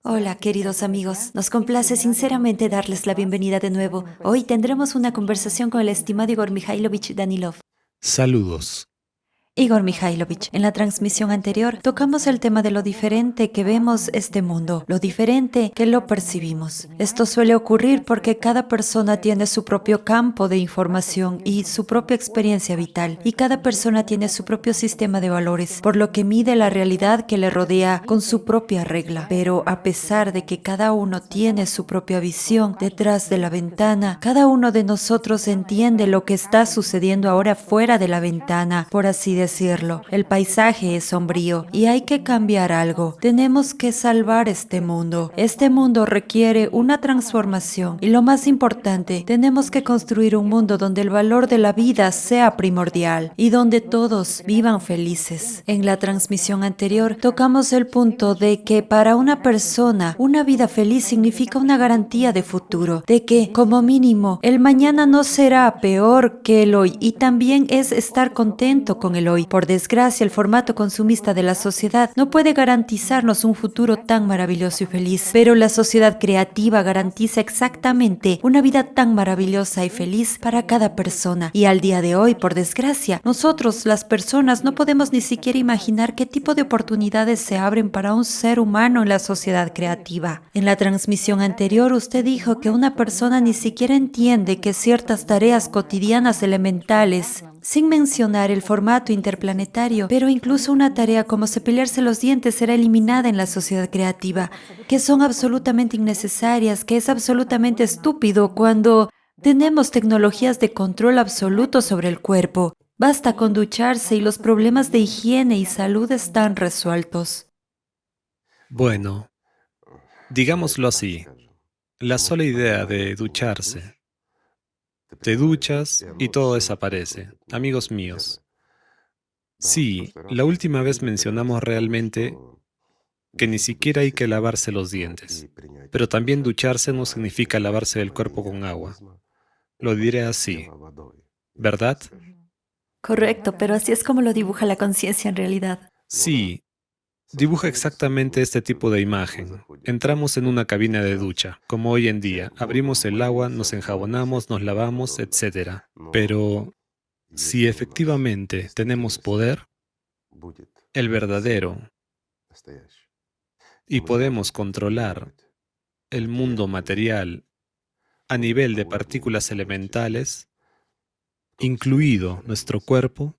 Hola, queridos amigos. Nos complace sinceramente darles la bienvenida de nuevo. Hoy tendremos una conversación con el estimado Igor Mikhailovich Danilov. Saludos. Igor Mikhailovich, en la transmisión anterior tocamos el tema de lo diferente que vemos este mundo, lo diferente que lo percibimos. Esto suele ocurrir porque cada persona tiene su propio campo de información y su propia experiencia vital, y cada persona tiene su propio sistema de valores, por lo que mide la realidad que le rodea con su propia regla. Pero a pesar de que cada uno tiene su propia visión detrás de la ventana, cada uno de nosotros entiende lo que está sucediendo ahora fuera de la ventana, por así decirlo. El paisaje es sombrío y hay que cambiar algo. Tenemos que salvar este mundo. Este mundo requiere una transformación y lo más importante, tenemos que construir un mundo donde el valor de la vida sea primordial y donde todos vivan felices. En la transmisión anterior tocamos el punto de que para una persona una vida feliz significa una garantía de futuro, de que como mínimo el mañana no será peor que el hoy y también es estar contento con el hoy. Por desgracia, el formato consumista de la sociedad no puede garantizarnos un futuro tan maravilloso y feliz, pero la sociedad creativa garantiza exactamente una vida tan maravillosa y feliz para cada persona. Y al día de hoy, por desgracia, nosotros, las personas, no podemos ni siquiera imaginar qué tipo de oportunidades se abren para un ser humano en la sociedad creativa. En la transmisión anterior, usted dijo que una persona ni siquiera entiende que ciertas tareas cotidianas elementales, sin mencionar el formato interplanetario, pero incluso una tarea como cepillarse los dientes será eliminada en la sociedad creativa, que son absolutamente innecesarias, que es absolutamente estúpido cuando tenemos tecnologías de control absoluto sobre el cuerpo. Basta con ducharse y los problemas de higiene y salud están resueltos. Bueno, digámoslo así, la sola idea de ducharse. Te duchas y todo desaparece. Amigos míos, sí, la última vez mencionamos realmente que ni siquiera hay que lavarse los dientes, pero también ducharse no significa lavarse el cuerpo con agua. Lo diré así, ¿verdad? Correcto, pero así es como lo dibuja la conciencia en realidad. Sí, dibuja exactamente este tipo de imagen. Entramos en una cabina de ducha, como hoy en día. Abrimos el agua, nos enjabonamos, nos lavamos, etcétera. Pero si efectivamente tenemos poder, el verdadero, y podemos controlar el mundo material a nivel de partículas elementales, incluido nuestro cuerpo,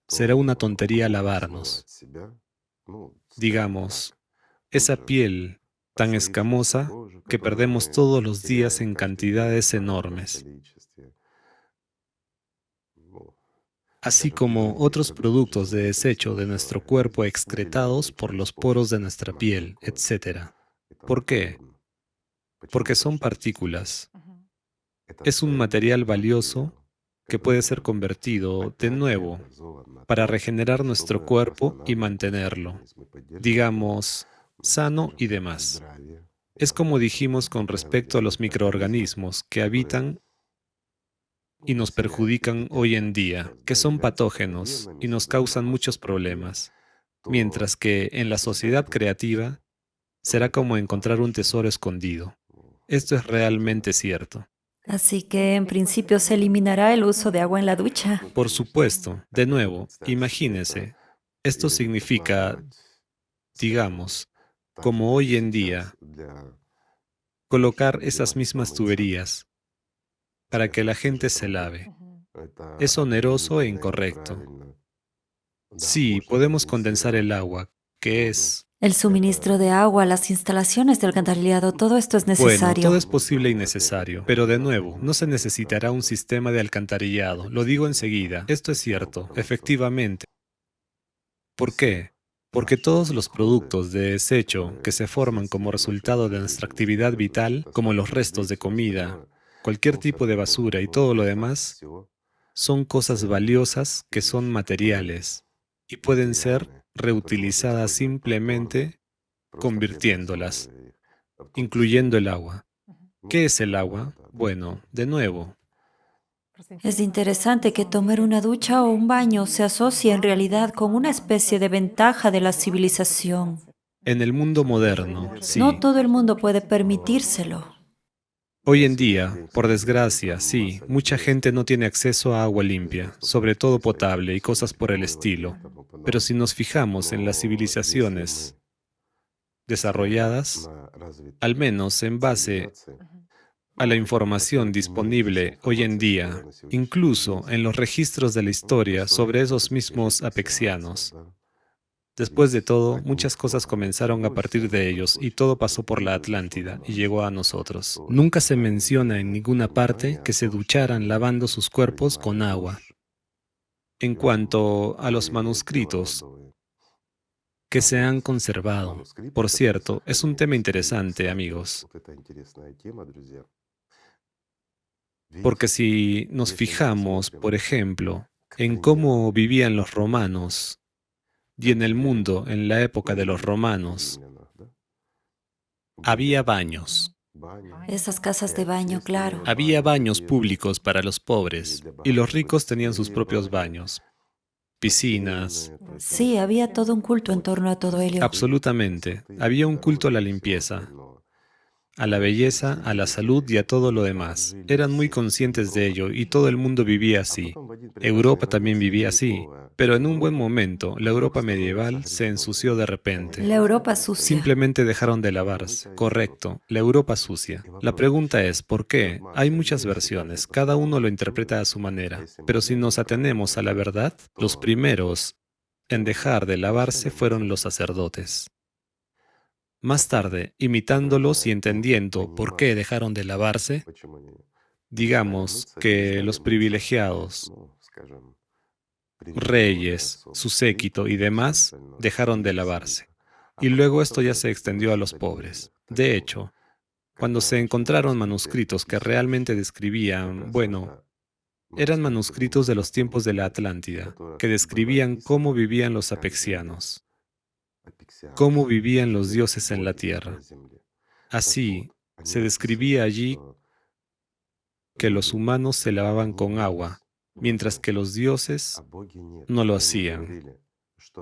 será una tontería lavarnos. Digamos, esa piel tan escamosa que perdemos todos los días en cantidades enormes, así como otros productos de desecho de nuestro cuerpo excretados por los poros de nuestra piel, etc. ¿Por qué? Porque son partículas. Es un material valioso que puede ser convertido de nuevo para regenerar nuestro cuerpo y mantenerlo, digamos, sano y demás. Es como dijimos con respecto a los microorganismos que habitan y nos perjudican hoy en día, que son patógenos y nos causan muchos problemas, mientras que en la sociedad creativa será como encontrar un tesoro escondido. Esto es realmente cierto. Así que en principio se eliminará el uso de agua en la ducha. Por supuesto, de nuevo, imagínese, esto significa, digamos, como hoy en día, colocar esas mismas tuberías para que la gente se lave. Es oneroso e incorrecto. Sí, podemos condensar el agua, que es... El suministro de agua, las instalaciones de alcantarillado, todo esto es Bueno, todo necesario. es posible y necesario, pero de nuevo, no se necesitará un sistema de alcantarillado, lo digo enseguida. Esto es cierto, efectivamente. ¿Por qué? Porque todos los productos de desecho que se forman como resultado de nuestra actividad vital, como los restos de comida, cualquier tipo de basura y todo lo demás, son cosas valiosas que son materiales y pueden ser reutilizadas simplemente convirtiéndolas, incluyendo el agua. ¿Qué es el agua? Bueno, de nuevo, Es interesante que tomar una ducha o un baño se asocie en realidad con una especie de ventaja de la civilización. En el mundo moderno, No sí. todo el mundo puede permitírselo. Hoy en día, por desgracia, sí, mucha gente no tiene acceso a agua limpia, sobre todo potable y cosas por el estilo. Pero si nos fijamos en las civilizaciones desarrolladas, al menos en base a la información disponible hoy en día, incluso en los registros de la historia sobre esos mismos apexianos. Después de todo, muchas cosas comenzaron a partir de ellos y todo pasó por la Atlántida y llegó a nosotros. Nunca se menciona en ninguna parte que se ducharan lavando sus cuerpos con agua. En cuanto a los manuscritos que se han conservado, por cierto, es un tema interesante, amigos, porque si nos fijamos, por ejemplo, en cómo vivían los romanos y en el mundo en la época de los romanos, había baños. Esas casas de baño, claro. Había baños públicos para los pobres y los ricos tenían sus propios baños, piscinas. Sí, había todo un culto en torno a todo ello. Absolutamente. Había un culto a la limpieza, a la belleza, a la salud y a todo lo demás. Eran muy conscientes de ello y todo el mundo vivía así. Europa también vivía así, pero en un buen momento, la Europa medieval se ensució de repente. La Europa sucia. Simplemente dejaron de lavarse. Correcto, la Europa sucia. La pregunta es, ¿por qué? Hay muchas versiones, cada uno lo interpreta a su manera. Pero si nos atenemos a la verdad, los primeros en dejar de lavarse fueron los sacerdotes. Más tarde, imitándolos y entendiendo por qué dejaron de lavarse, digamos que los privilegiados, reyes, su séquito y demás dejaron de lavarse. Y luego esto ya se extendió a los pobres. De hecho, cuando se encontraron manuscritos que realmente describían, bueno, eran manuscritos de los tiempos de la Atlántida, que describían cómo vivían los apexianos, cómo vivían los dioses en la tierra. Así, se describía allí que los humanos se lavaban con agua, mientras que los dioses no lo hacían,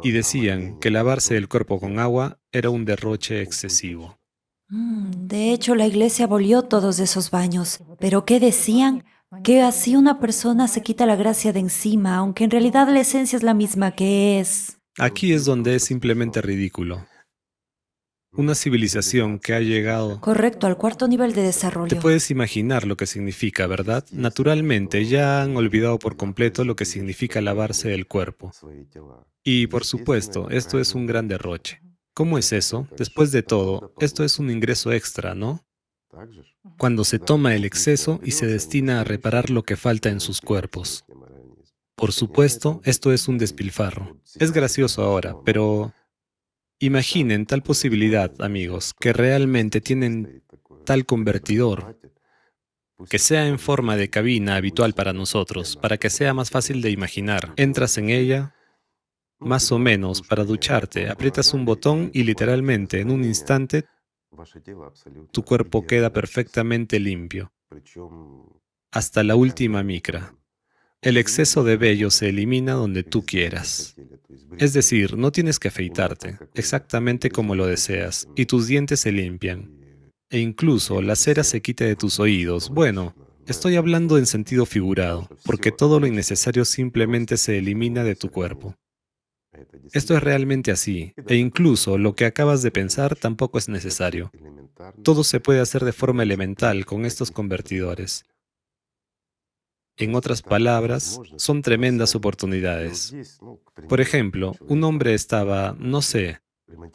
y decían que lavarse el cuerpo con agua era un derroche excesivo. De hecho, la iglesia abolió todos esos baños. ¿Pero qué decían? Que así una persona se quita la gracia de encima, aunque en realidad la esencia es la misma que es. Aquí es donde es simplemente ridículo. Una civilización que ha llegado... Correcto, al cuarto nivel de Te desarrollo. puedes imaginar lo que significa, ¿verdad? Naturalmente, ya han olvidado por completo lo que significa lavarse el cuerpo. Y, por supuesto, esto es un gran derroche. ¿Cómo es eso? Después de todo, esto es un ingreso extra, ¿no? Cuando se toma el exceso y se destina a reparar lo que falta en sus cuerpos. Por supuesto, esto es un despilfarro. Es gracioso ahora, pero imaginen tal posibilidad, amigos, que realmente tienen tal convertidor, que sea en forma de cabina habitual para nosotros, para que sea más fácil de imaginar. Entras en ella, más o menos, para ducharte, aprietas un botón y literalmente en un instante tu cuerpo queda perfectamente limpio, hasta la última micra. El exceso de vello se elimina donde tú quieras. Es decir, no tienes que afeitarte, exactamente como lo deseas, y tus dientes se limpian. E incluso la cera se quita de tus oídos. Bueno, estoy hablando en sentido figurado, porque todo lo innecesario simplemente se elimina de tu cuerpo. Esto es realmente así, e incluso lo que acabas de pensar tampoco es necesario. Todo se puede hacer de forma elemental con estos convertidores. En otras palabras, son tremendas oportunidades. Por ejemplo, un hombre estaba, no sé,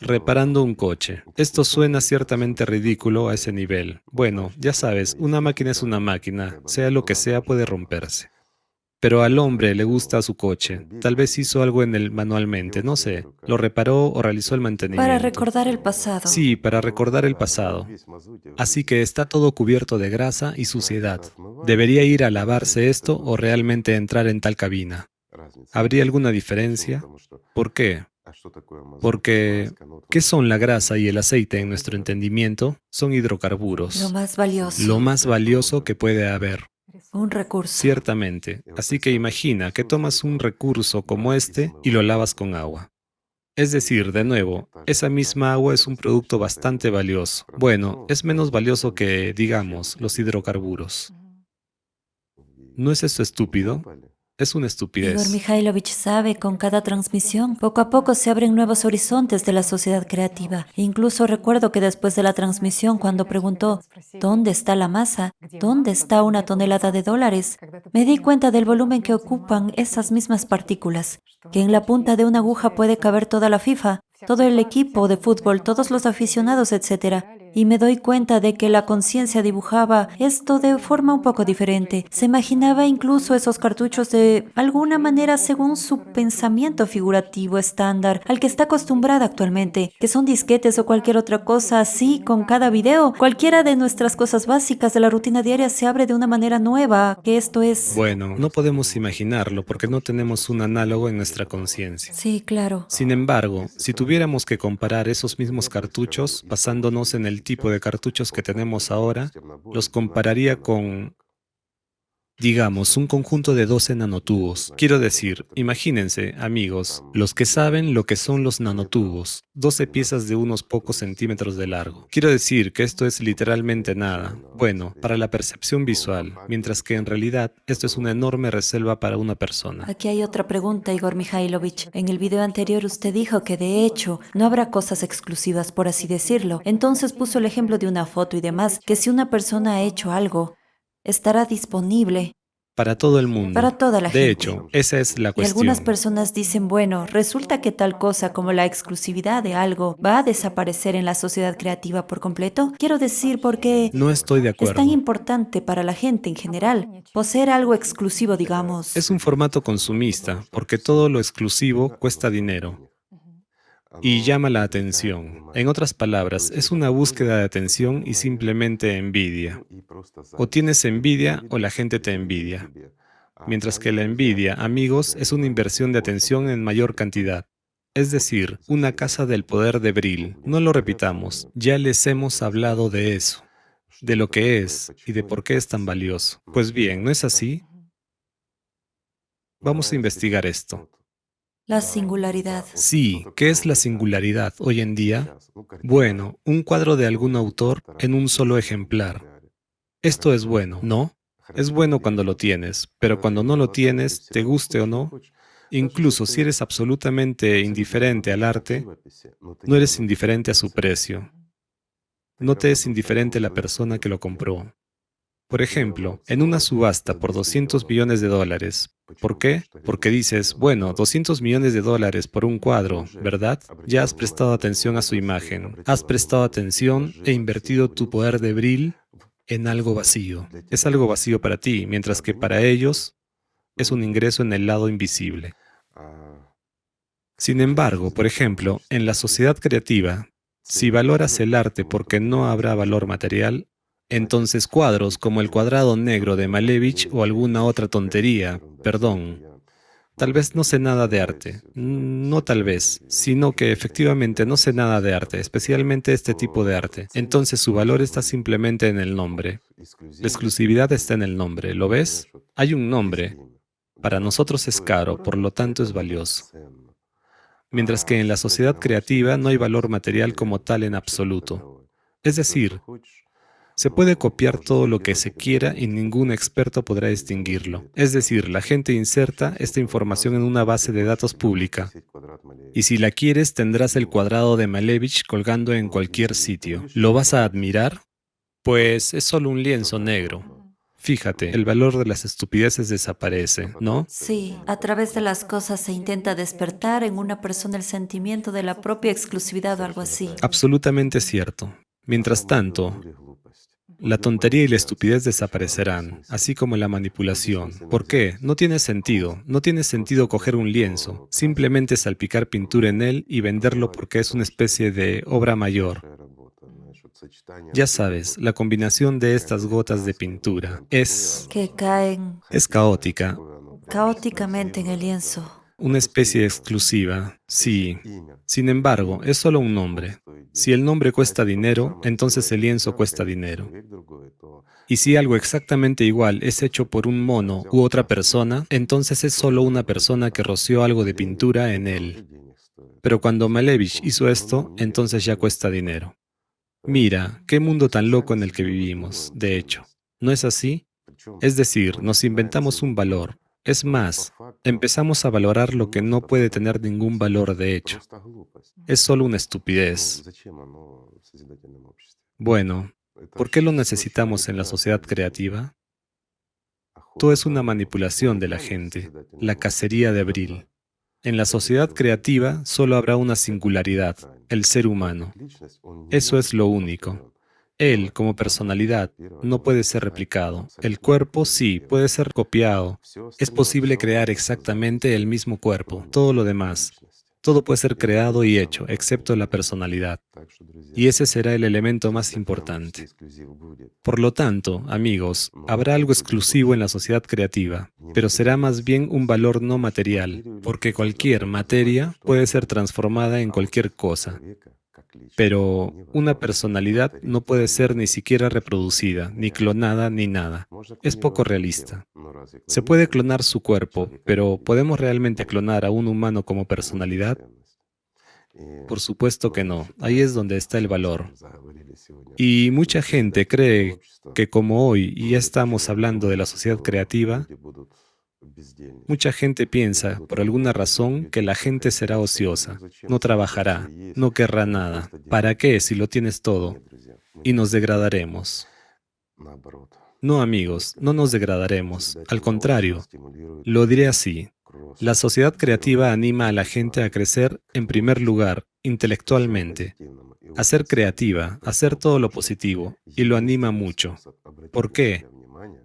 reparando un coche. Esto suena ciertamente ridículo a ese nivel. Bueno, ya sabes, una máquina es una máquina, sea lo que sea puede romperse. Pero al hombre le gusta su coche. Tal vez hizo algo en él manualmente, no sé. Lo reparó o realizó el mantenimiento. Para recordar el pasado. Sí, para recordar el pasado. Así que está todo cubierto de grasa y suciedad. ¿Debería ir a lavarse esto o realmente entrar en tal cabina? ¿Habría alguna diferencia? ¿Por qué? Porque, ¿qué son la grasa y el aceite en nuestro entendimiento? Son Lo hidrocarburos. más valioso. Lo más valioso que puede haber. Un recurso. Ciertamente. Así que imagina que tomas un recurso como este y lo lavas con agua. Es decir, de nuevo, esa misma agua es un producto bastante valioso. Bueno, es menos valioso que, digamos, los hidrocarburos. ¿No es esto estúpido? Es una Igor estupidez. Mikhailovich sabe, con cada transmisión, poco a poco se abren nuevos horizontes de la sociedad creativa. E incluso recuerdo que después de la transmisión, cuando preguntó, ¿dónde está la masa? ¿Dónde está una tonelada de dólares? Me di cuenta del volumen que ocupan esas mismas partículas, que en la punta de una aguja puede caber toda la FIFA, todo el equipo de fútbol, todos los aficionados, etcétera. Y me doy cuenta de que la conciencia dibujaba esto de forma un poco diferente. Se imaginaba incluso esos cartuchos de alguna manera según su pensamiento figurativo estándar, al que está acostumbrada actualmente, que son disquetes o cualquier otra cosa así con cada video. Cualquiera de nuestras cosas básicas de la rutina diaria se abre de una manera nueva, que esto es... Bueno, no podemos imaginarlo porque no tenemos un análogo en nuestra conciencia. Sí, claro. Sin embargo, si tuviéramos que comparar esos mismos cartuchos, basándonos en el tipo de cartuchos que tenemos ahora, los compararía con, digamos, un conjunto de 12 nanotubos. Quiero decir, imagínense, amigos, los que saben lo que son los nanotubos, 12 piezas de unos pocos centímetros de largo. Quiero decir que esto es literalmente nada. Bueno, para la percepción visual, mientras que en realidad esto es una enorme reserva para una persona. Aquí hay otra pregunta, Igor Mikhailovich. En el video anterior usted dijo que de hecho no habrá cosas exclusivas, por así decirlo. Entonces puso el ejemplo de una foto y demás, que si una persona ha hecho algo, estará disponible Para todo el mundo. para toda la De gente. hecho, esa es la Y algunas cuestión. personas dicen, bueno, resulta que tal cosa como la exclusividad de algo va a desaparecer en la sociedad creativa por completo. Quiero decir, porque No estoy de es tan acuerdo. importante para la gente en general poseer algo exclusivo, digamos. Es un formato consumista, porque todo lo exclusivo cuesta dinero y llama la atención. En otras palabras, es una búsqueda de atención y simplemente envidia. O tienes envidia o la gente te envidia. Mientras que la envidia, amigos, es una inversión de atención en mayor cantidad. Es decir, una casa del poder de Brill. No lo repitamos, ya les hemos hablado de eso, de lo que es y de por qué es tan valioso. Pues bien, ¿no es así? Vamos a investigar esto. La singularidad. Sí, ¿qué es la singularidad hoy en día? Bueno, un cuadro de algún autor en un solo ejemplar. Esto es bueno, ¿no? Es bueno cuando lo tienes, pero cuando no lo tienes, te guste o no, incluso si eres absolutamente indiferente al arte, no eres indiferente a su precio. No te es indiferente la persona que lo compró. Por ejemplo, en una subasta por 200 millones de dólares. ¿Por qué? Porque dices, bueno, 200 millones de dólares por un cuadro, ¿verdad? Ya has prestado atención a su imagen, has prestado atención e invertido tu poder de Brill en algo vacío. Es algo vacío para ti, mientras que para ellos es un ingreso en el lado invisible. Sin embargo, por ejemplo, en la sociedad creativa, si valoras el arte porque no habrá valor material, entonces cuadros como el cuadrado negro de Malevich o alguna otra tontería, perdón, tal vez no sé nada de arte, no tal vez, sino que efectivamente no sé nada de arte, especialmente este tipo de arte. Entonces su valor está simplemente en el nombre. La exclusividad está en el nombre, ¿lo ves? Hay un nombre. Para nosotros es caro, por lo tanto es valioso. Mientras que en la sociedad creativa no hay valor material como tal en absoluto. Es decir, se puede copiar todo lo que se quiera y ningún experto podrá distinguirlo. Es decir, la gente inserta esta información en una base de datos pública. Y si la quieres, tendrás el cuadrado de Malevich colgando en cualquier sitio. ¿Lo vas a admirar? Pues es solo un lienzo negro. Fíjate, el valor de las estupideces desaparece, ¿no? Sí, a través de las cosas se intenta despertar en una persona el sentimiento de la propia exclusividad o algo así. Absolutamente cierto. Mientras tanto, la tontería y la estupidez desaparecerán, así como la manipulación. ¿Por qué? No tiene sentido. No tiene sentido coger un lienzo, simplemente salpicar pintura en él y venderlo porque es una especie de obra mayor. Ya sabes, la combinación de estas gotas de pintura Que caen es caótica, caóticamente en el lienzo. una especie exclusiva, sí. Sin embargo, es solo un nombre. Si el nombre cuesta dinero, entonces el lienzo cuesta dinero. Y si algo exactamente igual es hecho por un mono u otra persona, entonces es solo una persona que roció algo de pintura en él. Pero cuando Malevich hizo esto, entonces ya cuesta dinero. Mira, qué mundo tan loco en el que vivimos, de hecho. ¿No es así? Es decir, nos inventamos un valor. Es más, empezamos a valorar lo que no puede tener ningún valor de hecho. Es solo una estupidez. Bueno, ¿por qué lo necesitamos en la sociedad creativa? Todo es una manipulación de la gente, la cacería de Abril. En la sociedad creativa solo habrá una singularidad, el ser humano. Eso es lo único. Él, como personalidad, no puede ser replicado. El cuerpo sí, puede ser copiado. Es posible crear exactamente el mismo cuerpo. Todo lo demás, todo puede ser creado y hecho, excepto la personalidad. Y ese será el elemento más importante. Por lo tanto, amigos, habrá algo exclusivo en la sociedad creativa, pero será más bien un valor no material, porque cualquier materia puede ser transformada en cualquier cosa. Pero una personalidad no puede ser ni siquiera reproducida, ni clonada, ni nada. Es poco realista. Se puede clonar su cuerpo, pero ¿podemos realmente clonar a un humano como personalidad? Por supuesto que no. Ahí es donde está el valor. Y mucha gente cree que como hoy ya estamos hablando de la sociedad creativa, mucha gente piensa, por alguna razón, que la gente será ociosa, no trabajará, no querrá nada. ¿Para qué si lo tienes todo? Y nos degradaremos. No, amigos, no nos degradaremos. Al contrario, lo diré así. La sociedad creativa anima a la gente a crecer, en primer lugar, intelectualmente, a ser creativa, a hacer todo lo positivo, y lo anima mucho. ¿Por qué?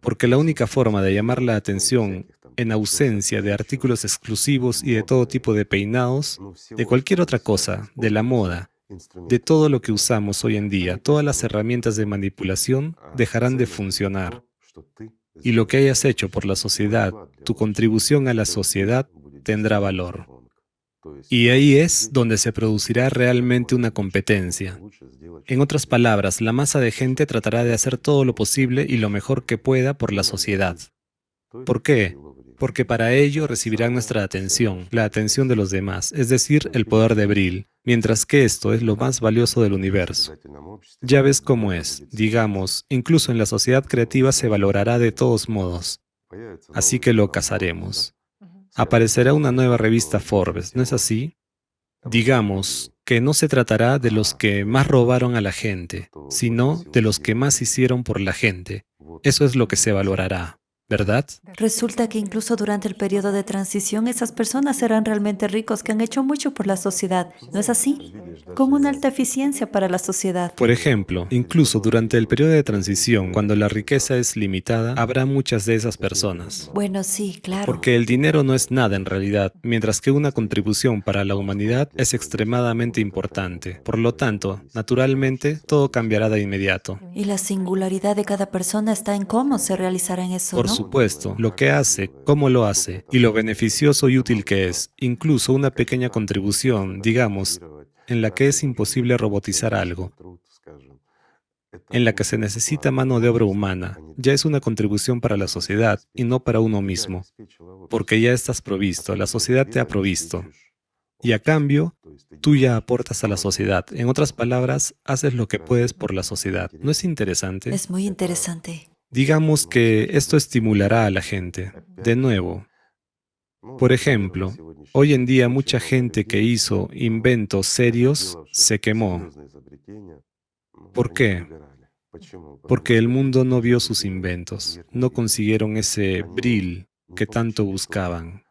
Porque la única forma de llamar la atención en ausencia de artículos exclusivos y de todo tipo de peinados, de cualquier otra cosa, de la moda, de todo lo que usamos hoy en día, todas las herramientas de manipulación dejarán de funcionar. Y lo que hayas hecho por la sociedad, tu contribución a la sociedad, tendrá valor. Y ahí es donde se producirá realmente una competencia. En otras palabras, la masa de gente tratará de hacer todo lo posible y lo mejor que pueda por la sociedad. ¿Por qué? Porque para ello recibirán nuestra atención, la atención de los demás, es decir, el poder de Bril, mientras que esto es lo más valioso del universo. Ya ves cómo es, digamos, incluso en la sociedad creativa se valorará de todos modos, así que lo cazaremos. Aparecerá una nueva revista Forbes, ¿no es así? Digamos que no se tratará de los que más robaron a la gente, sino de los que más hicieron por la gente. Eso es lo que se valorará. ¿Verdad? Resulta que incluso durante el periodo de transición, esas personas serán realmente ricos que han hecho mucho por la sociedad. ¿No es así? Con una alta eficiencia para la sociedad. Por ejemplo, incluso durante el periodo de transición, cuando la riqueza es limitada, habrá muchas de esas personas. Bueno, sí, claro. Porque el dinero no es nada en realidad, mientras que una contribución para la humanidad es extremadamente importante. Por lo tanto, naturalmente, todo cambiará de inmediato. Y la singularidad de cada persona está en cómo se realizará en eso, Por ¿no? supuesto, lo que hace, cómo lo hace, y lo beneficioso y útil que es, incluso una pequeña contribución, digamos, en la que es imposible robotizar algo, en la que se necesita mano de obra humana, ya es una contribución para la sociedad y no para uno mismo, porque ya estás provisto, la sociedad te ha provisto. Y a cambio, tú ya aportas a la sociedad. En otras palabras, haces lo que puedes por la sociedad. ¿No es interesante? Es muy interesante. Digamos que esto estimulará a la gente. De nuevo, por ejemplo, hoy en día mucha gente que hizo inventos serios se quemó. ¿Por qué? Porque el mundo no vio sus inventos, no consiguieron ese Bril que tanto buscaban.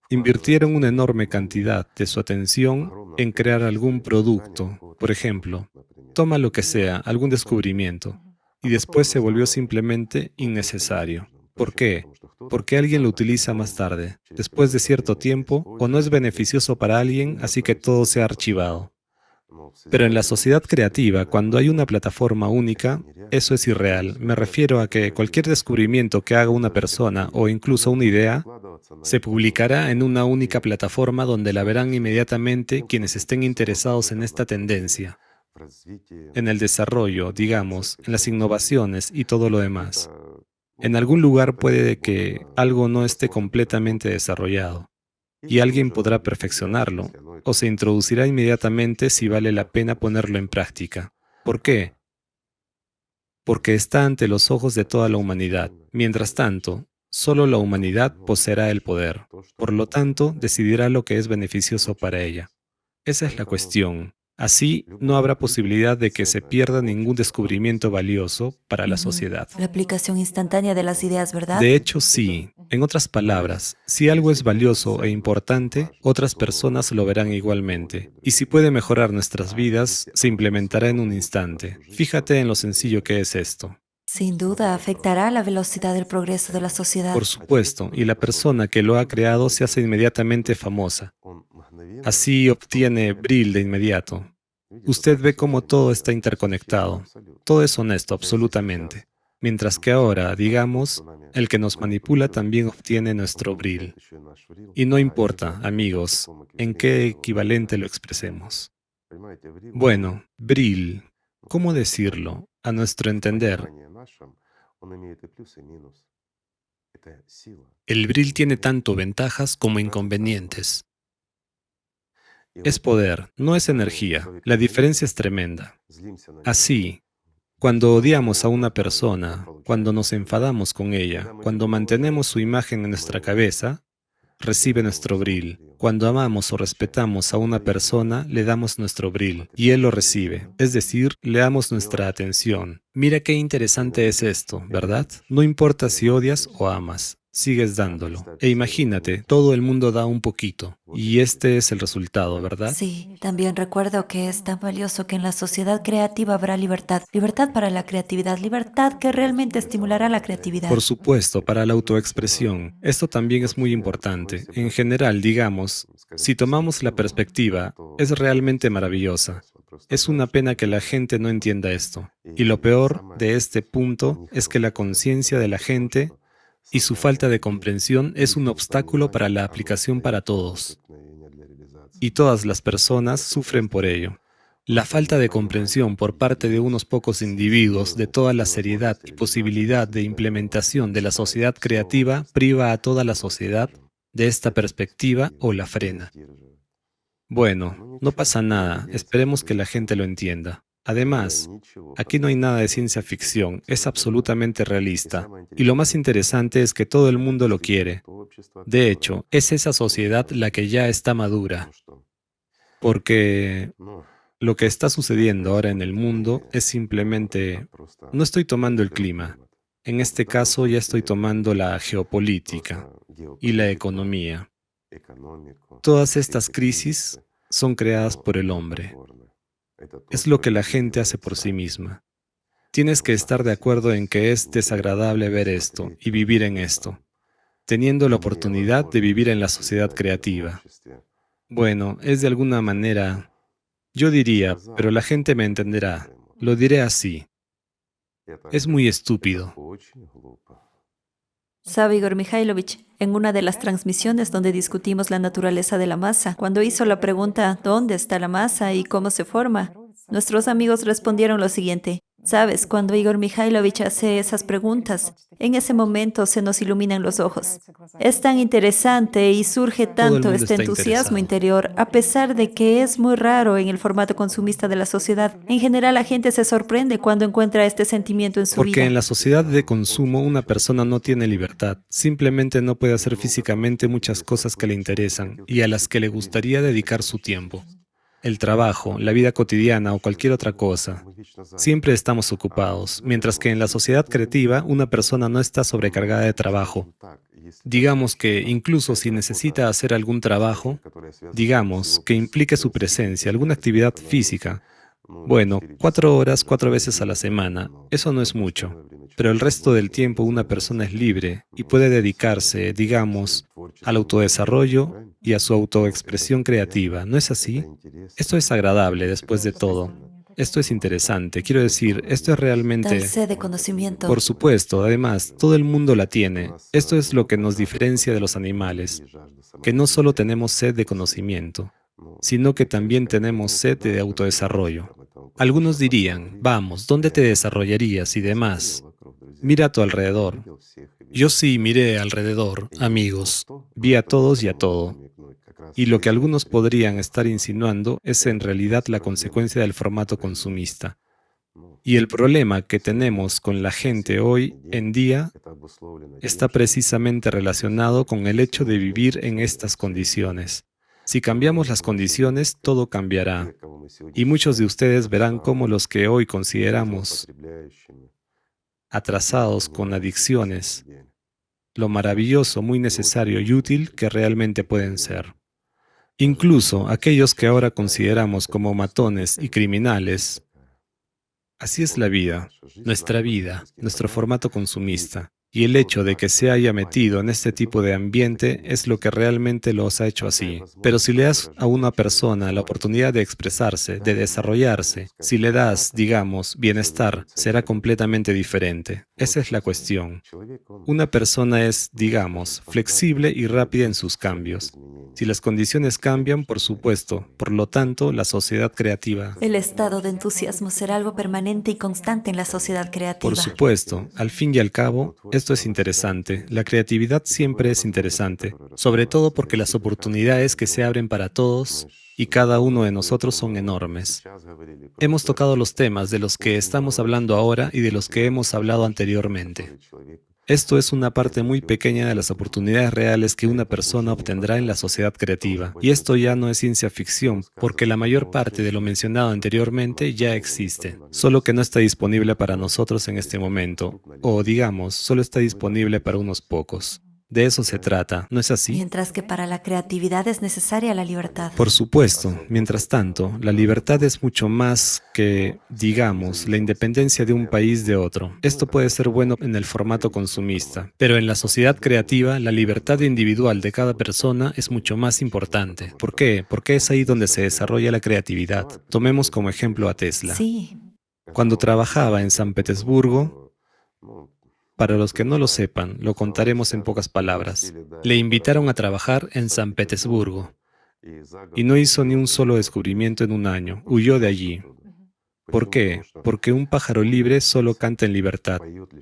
Invirtieron una enorme cantidad de su atención en crear algún producto, por ejemplo, toma lo que sea, algún descubrimiento, y después se volvió simplemente innecesario. ¿Por qué? Porque alguien lo utiliza más tarde, después de cierto tiempo, o no es beneficioso para alguien, así que todo se ha archivado. Pero en la sociedad creativa, cuando hay una plataforma única, eso es irreal. Me refiero a que cualquier descubrimiento que haga una persona o incluso una idea se publicará en una única plataforma donde la verán inmediatamente quienes estén interesados en esta tendencia, en el desarrollo, digamos, en las innovaciones y todo lo demás. En algún lugar puede que algo no esté completamente desarrollado. y alguien podrá perfeccionarlo, o se introducirá inmediatamente si vale la pena ponerlo en práctica. ¿Por qué? Porque está ante los ojos de toda la humanidad. Mientras tanto, solo la humanidad poseerá el poder. Por lo tanto, decidirá lo que es beneficioso para ella. Esa es la cuestión. Así, no habrá posibilidad de que se pierda ningún descubrimiento valioso para la sociedad. La aplicación instantánea de las ideas, ¿verdad? De hecho, sí. En otras palabras, si algo es valioso e importante, otras personas lo verán igualmente. Y si puede mejorar nuestras vidas, se implementará en un instante. Fíjate en lo sencillo que es esto. Sin duda afectará la velocidad del progreso de la sociedad. Por supuesto, y la persona que lo ha creado se hace inmediatamente famosa. Así obtiene Brill de inmediato. Usted ve cómo todo está interconectado. Todo es honesto, absolutamente. Mientras que ahora, digamos, el que nos manipula también obtiene nuestro Brill. Y no importa, amigos, en qué equivalente lo expresemos. Bueno, Brill, ¿cómo decirlo? A nuestro entender, el Brill tiene tanto ventajas como inconvenientes. Es poder, no es energía. La diferencia es tremenda. Así, cuando odiamos a una persona, cuando nos enfadamos con ella, cuando mantenemos su imagen en nuestra cabeza, recibe nuestro Brill. Cuando amamos o respetamos a una persona, le damos nuestro Brill y él lo recibe. Es decir, le damos nuestra atención. Mira qué interesante es esto, ¿verdad? No importa si odias o amas. Sigues dándolo. E imagínate, todo el mundo da un poquito. Y este es el resultado, ¿verdad? Sí, también recuerdo que es tan valioso que en la sociedad creativa habrá libertad. Libertad para la creatividad, libertad que realmente estimulará la creatividad. Por supuesto, para la autoexpresión. Esto también es muy importante. En general, digamos, si tomamos la perspectiva, es realmente maravillosa. Es una pena que la gente no entienda esto. Y lo peor de este punto es que la conciencia de la gente y su falta de comprensión es un obstáculo para la aplicación para todos. Y todas las personas sufren por ello. La falta de comprensión por parte de unos pocos individuos de toda la seriedad y posibilidad de implementación de la sociedad creativa priva a toda la sociedad de esta perspectiva o la frena. Bueno, no pasa nada, esperemos que la gente lo entienda. Además, aquí no hay nada de ciencia ficción, es absolutamente realista. Y lo más interesante es que todo el mundo lo quiere. De hecho, es esa sociedad la que ya está madura. Porque lo que está sucediendo ahora en el mundo es simplemente, no estoy tomando el clima. En este caso ya estoy tomando la geopolítica y la economía. Todas estas crisis son creadas por el hombre. Es lo que la gente hace por sí misma. Tienes que estar de acuerdo en que es desagradable ver esto y vivir en esto, teniendo la oportunidad de vivir en la sociedad creativa. Bueno, es de alguna manera, yo diría, pero la gente me entenderá, lo diré así. Es muy estúpido. Sabe Igor Mikhailovich, en una de las transmisiones donde discutimos la naturaleza de la masa, cuando hizo la pregunta ¿dónde está la masa y cómo se forma?, nuestros amigos respondieron lo siguiente. Sabes, cuando Igor Mikhailovich hace esas preguntas, en ese momento se nos iluminan los ojos. Es tan interesante y surge Todo el tanto mundo este está entusiasmo interesado. interior, a pesar de que es muy raro en el formato consumista de la sociedad. En general, la gente se sorprende cuando encuentra este sentimiento en su Porque vida. en la sociedad de consumo una persona no tiene libertad, simplemente no puede hacer físicamente muchas cosas que le interesan y a las que le gustaría dedicar su tiempo. El trabajo, la vida cotidiana o cualquier otra cosa. Siempre estamos ocupados, mientras que en la sociedad creativa una persona no está sobrecargada de trabajo. Digamos que incluso si necesita hacer algún trabajo, digamos que implique su presencia, alguna actividad física, bueno, 4 horas, 4 veces a la semana, eso no es mucho, pero el resto del tiempo una persona es libre y puede dedicarse, digamos, al autodesarrollo y a su autoexpresión creativa, ¿no es así? Esto es agradable después de todo. Esto es interesante, quiero decir, esto es Tal realmente... sed de conocimiento. Por supuesto, además, todo el mundo la tiene. Esto es lo que nos diferencia de los animales, que no solo tenemos sed de conocimiento, sino que también tenemos sed de autodesarrollo. Algunos dirían, vamos, ¿dónde te desarrollarías y demás? Mira a tu alrededor. Yo sí miré alrededor, amigos. Vi a todos y a todo. Y lo que algunos podrían estar insinuando es en realidad la consecuencia del formato consumista. Y el problema que tenemos con la gente hoy en día está precisamente relacionado con el hecho de vivir en estas condiciones. Si cambiamos las condiciones, todo cambiará. Y muchos de ustedes verán cómo los que hoy consideramos atrasados con adicciones, lo maravilloso, muy necesario y útil que realmente pueden ser. Incluso aquellos que ahora consideramos como matones y criminales. Así es la vida, nuestro formato consumista. Y el hecho de que se haya metido en este tipo de ambiente es lo que realmente los ha hecho así. Pero si le das a una persona la oportunidad de expresarse, de desarrollarse, si le das, digamos, bienestar, será completamente diferente. Esa es la cuestión. Una persona es, digamos, flexible y rápida en sus cambios. Si las condiciones cambian, por supuesto, por lo tanto, la sociedad creativa. El estado de entusiasmo será algo permanente y constante en la sociedad creativa. Por supuesto, al fin y al cabo, esto es interesante. La creatividad siempre es interesante, sobre todo porque las oportunidades que se abren para todos y cada uno de nosotros son enormes. Hemos tocado los temas de los que estamos hablando ahora y de los que hemos hablado anteriormente. Esto es una parte muy pequeña de las oportunidades reales que una persona obtendrá en la sociedad creativa. Y esto ya no es ciencia ficción, porque la mayor parte de lo mencionado anteriormente ya existe, solo que no está disponible para nosotros en este momento, o digamos, solo está disponible para unos pocos. De eso se trata, ¿no es así? Mientras que para la creatividad es necesaria la libertad. Por supuesto, mientras tanto, la libertad es mucho más que, digamos, la independencia de un país de otro. Esto puede ser bueno en el formato consumista, pero en la sociedad creativa, la libertad individual de cada persona es mucho más importante. ¿Por qué? Porque es ahí donde se desarrolla la creatividad. Tomemos como ejemplo a Tesla. Sí. Cuando trabajaba en San Petersburgo, para los que no lo sepan, lo contaremos en pocas palabras. Le invitaron a trabajar en San Petersburgo y no hizo ni un solo descubrimiento en un año. Huyó de allí. ¿Por qué? Porque un pájaro libre solo canta en libertad.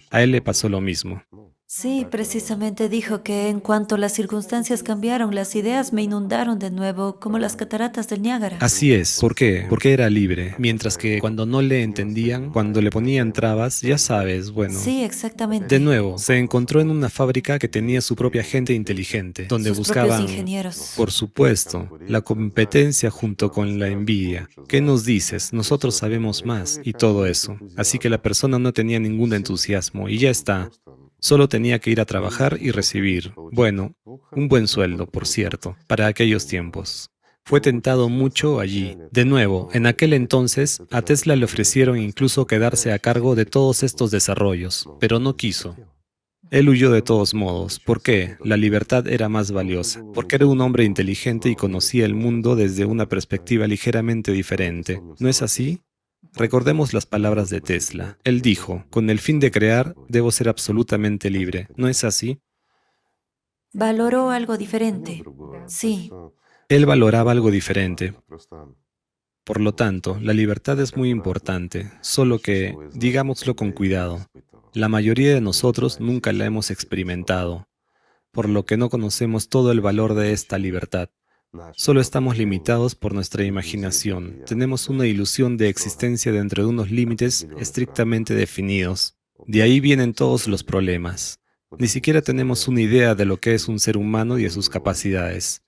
A él le pasó lo mismo. Sí, precisamente dijo que en cuanto las circunstancias cambiaron, las ideas me inundaron de nuevo, como las cataratas del Niágara. Así es. ¿Por qué? Porque era libre. Mientras que cuando no le entendían, cuando le ponían trabas, ya sabes, bueno. Sí, exactamente. De nuevo, se encontró en una fábrica que tenía su propia gente inteligente, donde Sus buscaban, propios ingenieros. por supuesto, la competencia junto con la envidia. ¿Qué nos dices? Nosotros sabemos más y todo eso. Así que la persona no tenía ningún entusiasmo y ya está. Solo tenía que ir a trabajar y recibir, bueno, un buen sueldo, por cierto, para aquellos tiempos. Fue tentado mucho allí. De nuevo, en aquel entonces, a Tesla le ofrecieron incluso quedarse a cargo de todos estos desarrollos, pero no quiso. Él huyó de todos modos. ¿Por qué? La libertad era más valiosa, porque era un hombre inteligente y conocía el mundo desde una perspectiva ligeramente diferente. ¿No es así? Recordemos las palabras de Tesla. Él dijo, con el fin de crear, debo ser absolutamente libre. ¿No es así? Valoró algo diferente. Sí. Él valoraba algo diferente. Por lo tanto, la libertad es muy importante, solo que, digámoslo con cuidado, la mayoría de nosotros nunca la hemos experimentado, por lo que no conocemos todo el valor de esta libertad. Solo estamos limitados por nuestra imaginación. Tenemos una ilusión de existencia dentro de unos límites estrictamente definidos. De ahí vienen todos los problemas. Ni siquiera tenemos una idea de lo que es un ser humano y de sus capacidades.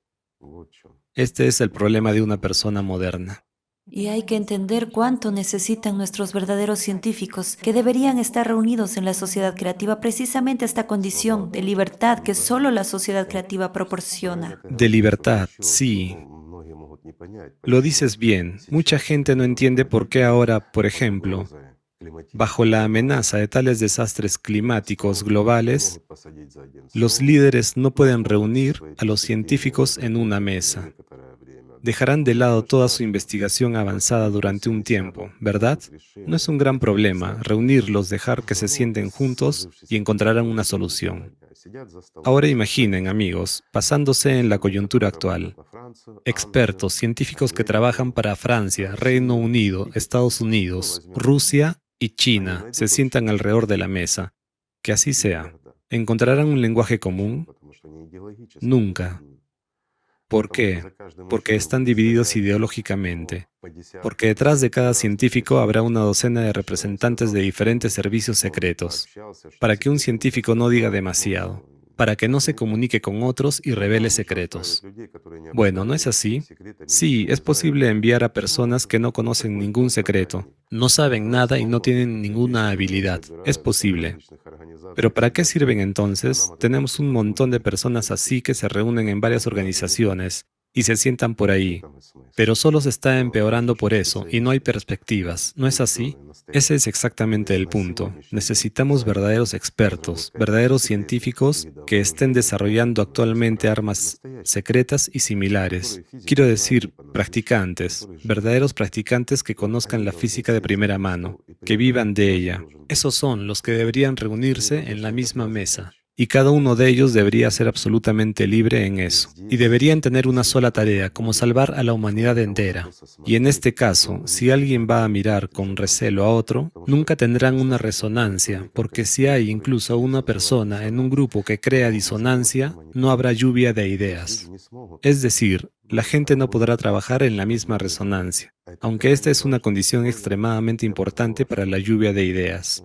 Este es el problema de una persona moderna. Y hay que entender cuánto necesitan nuestros verdaderos científicos, que deberían estar reunidos en la sociedad creativa, precisamente esta condición de libertad que solo la sociedad creativa proporciona. De libertad, sí. Lo dices bien. Mucha gente no entiende por qué ahora, por ejemplo, bajo la amenaza de tales desastres climáticos globales, los líderes no pueden reunir a los científicos en una mesa. Dejarán de lado toda su investigación avanzada durante un tiempo, ¿verdad? No es un gran problema reunirlos, dejar que se sienten juntos y encontrarán una solución. Ahora imaginen, amigos, basándose en la coyuntura actual, expertos, científicos que trabajan para Francia, Reino Unido, Estados Unidos, Rusia y China se sientan alrededor de la mesa. Que así sea. ¿Encontrarán un lenguaje común? Nunca. ¿Por qué? Porque están divididos ideológicamente. Porque detrás de cada científico habrá una docena de representantes de diferentes servicios secretos, para que un científico no diga demasiado, para que no se comunique con otros y revele secretos. Bueno, ¿no es así? Sí, es posible enviar a personas que no conocen ningún secreto, no saben nada y no tienen ninguna habilidad. Es posible. Pero ¿para qué sirven entonces? Tenemos un montón de personas así que se reúnen en varias organizaciones y se sientan por ahí. Pero solo se está empeorando por eso y no hay perspectivas, ¿no es así? Ese es exactamente el punto. Necesitamos verdaderos expertos, verdaderos científicos que estén desarrollando actualmente armas secretas y similares. Quiero decir, practicantes, verdaderos practicantes que conozcan la física de primera mano, que vivan de ella. Esos son los que deberían reunirse en la misma mesa. Y cada uno de ellos debería ser absolutamente libre en eso. Y deberían tener una sola tarea, como salvar a la humanidad entera. Y en este caso, si alguien va a mirar con recelo a otro, nunca tendrán una resonancia, porque si hay incluso una persona en un grupo que crea disonancia, no habrá lluvia de ideas. Es decir, la gente no podrá trabajar en la misma resonancia, aunque esta es una condición extremadamente importante para la lluvia de ideas.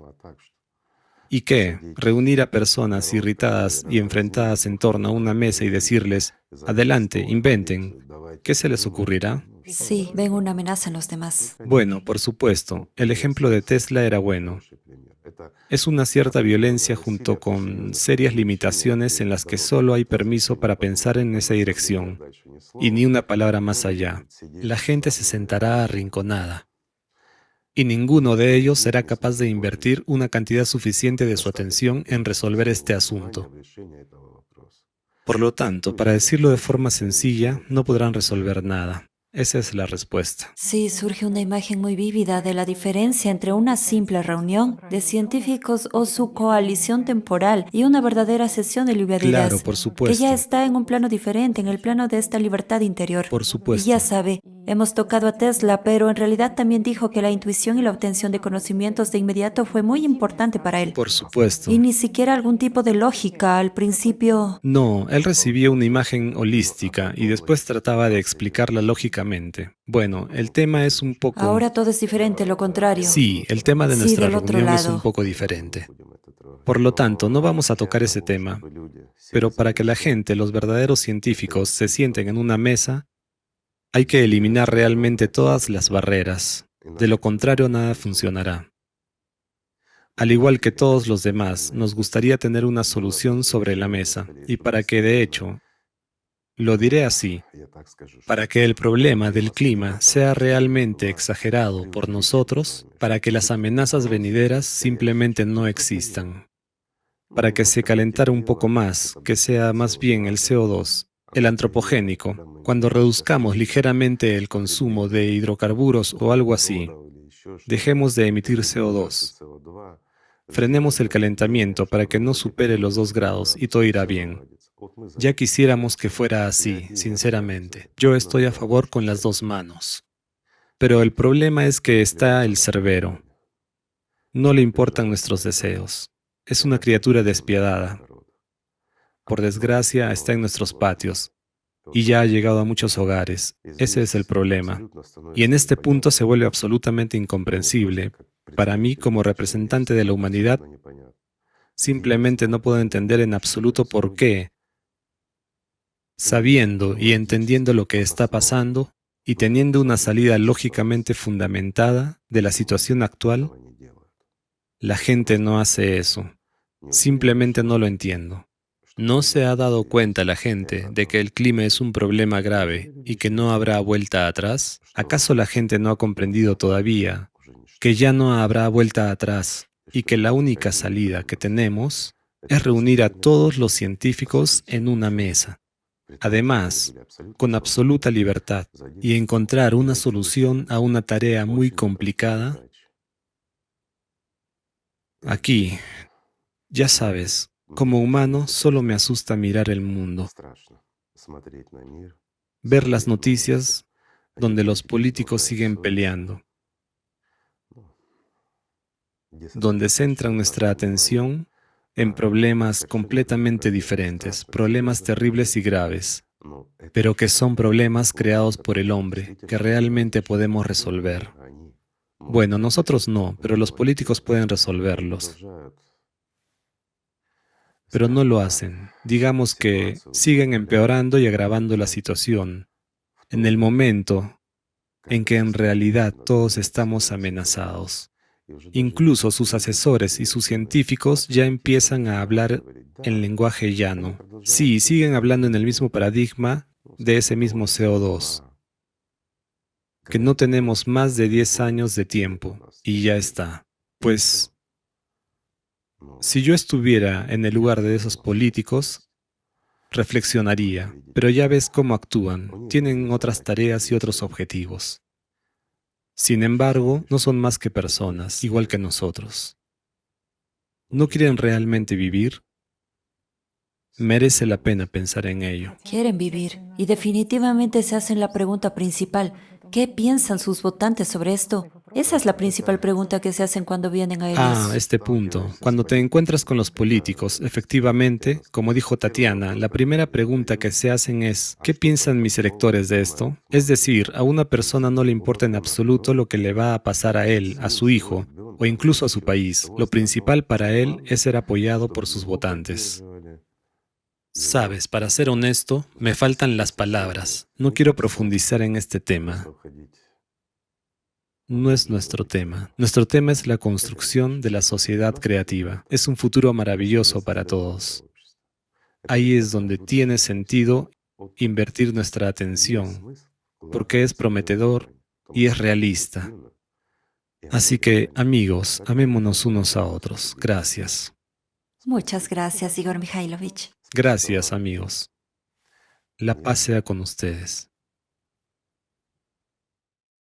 ¿Y qué? Reunir a personas irritadas y enfrentadas en torno a una mesa y decirles, adelante, inventen. ¿Qué se les ocurrirá? Sí, ven una amenaza en los demás. Bueno, por supuesto, el ejemplo de Tesla era bueno. Es una cierta violencia junto con serias limitaciones en las que solo hay permiso para pensar en esa dirección y ni una palabra más allá. La gente se sentará arrinconada. Y ninguno de ellos será capaz de invertir una cantidad suficiente de su atención en resolver este asunto. Por lo tanto, para decirlo de forma sencilla, no podrán resolver nada. Esa es la respuesta. Sí, surge una imagen muy vívida de la diferencia entre una simple reunión de científicos o su coalición temporal y una verdadera sesión de lluvia de Claro, ideas, por que ya supuesto, está en un plano diferente, en el plano de esta libertad interior. por Y ya supuesto, sabe, hemos tocado a Tesla, pero en realidad también dijo que la intuición y la obtención de conocimientos de inmediato fue muy importante para él. por supuesto. Y ni siquiera algún tipo de lógica al principio. No, él recibía una imagen holística y después trataba de explicarla lógicamente. Bueno, el tema es un poco... Ahora todo es diferente, lo contrario. Sí, el tema de Sí, nuestra del otro reunión es un lado. poco diferente. Por lo tanto, no vamos a tocar ese tema, pero para que la gente, los verdaderos científicos, se sienten en una mesa, hay que eliminar realmente todas las barreras. De lo contrario, nada funcionará. Al igual que todos los demás, nos gustaría tener una solución sobre la mesa, y para que, de hecho, lo diré así, para que el problema del clima sea realmente exagerado por nosotros, para que las amenazas venideras simplemente no existan, para que se calentara un poco más, que sea más bien el CO2, el antropogénico, cuando reduzcamos ligeramente el consumo de hidrocarburos o algo así, dejemos de emitir CO2. Frenemos el calentamiento para que no supere los 2 grados y todo irá bien. Ya quisiéramos que fuera así, sinceramente. Yo estoy a favor con las 2 manos. Pero el problema es que está el cerbero. No le importan nuestros deseos. Es una criatura despiadada. Por desgracia, está en nuestros patios y ya ha llegado a muchos hogares. Ese es el problema. Y en este punto se vuelve absolutamente incomprensible. Para mí, como representante de la humanidad, simplemente no puedo entender en absoluto por qué, sabiendo y entendiendo lo que está pasando y teniendo una salida lógicamente fundamentada de la situación actual, la gente no hace eso. Simplemente no lo entiendo. ¿No se ha dado cuenta la gente de que el clima es un problema grave y que no habrá vuelta atrás? ¿Acaso la gente no ha comprendido todavía que ya no habrá vuelta atrás y que la única salida que tenemos es reunir a todos los científicos en una mesa? Además, con absoluta libertad y encontrar una solución a una tarea muy complicada. Aquí, ya sabes, como humano solo me asusta mirar el mundo, ver las noticias donde los políticos siguen peleando, donde centran nuestra atención en problemas completamente diferentes, problemas terribles y graves, pero que son problemas creados por el hombre que realmente podemos resolver. Bueno, nosotros no, pero los políticos pueden resolverlos, pero no lo hacen. Digamos que siguen empeorando y agravando la situación en el momento en que en realidad todos estamos amenazados. Incluso sus asesores y sus científicos ya empiezan a hablar en lenguaje llano. Sí, siguen hablando en el mismo paradigma de ese mismo CO2, que no tenemos más de 10 años de tiempo y ya está. Pues, si yo estuviera en el lugar de esos políticos, reflexionaría, pero ya ves cómo actúan, tienen otras tareas y otros objetivos. Sin embargo, no son más que personas, igual que nosotros. ¿No quieren realmente vivir? Merece la pena pensar en ello. Quieren vivir y definitivamente se hacen la pregunta principal. ¿Qué piensan sus votantes sobre esto? Esa es la principal pregunta que se hacen cuando vienen a ellos. Este punto. Cuando te encuentras con los políticos, efectivamente, como dijo Tatiana, la primera pregunta que se hacen es, ¿qué piensan mis electores de esto? Es decir, a una persona no le importa en absoluto lo que le va a pasar a él, a su hijo, o incluso a su país. Lo principal para él es ser apoyado por sus votantes. Sabes, para ser honesto, me faltan las palabras. No quiero profundizar en este tema. No es nuestro tema. Nuestro tema es la construcción de la sociedad creativa. Es un futuro maravilloso para todos. Ahí es donde tiene sentido invertir nuestra atención, porque es prometedor y es realista. Así que, amigos, amémonos unos a otros. Gracias. Muchas gracias, Igor Mikhailovich. Gracias, amigos. La paz sea con ustedes.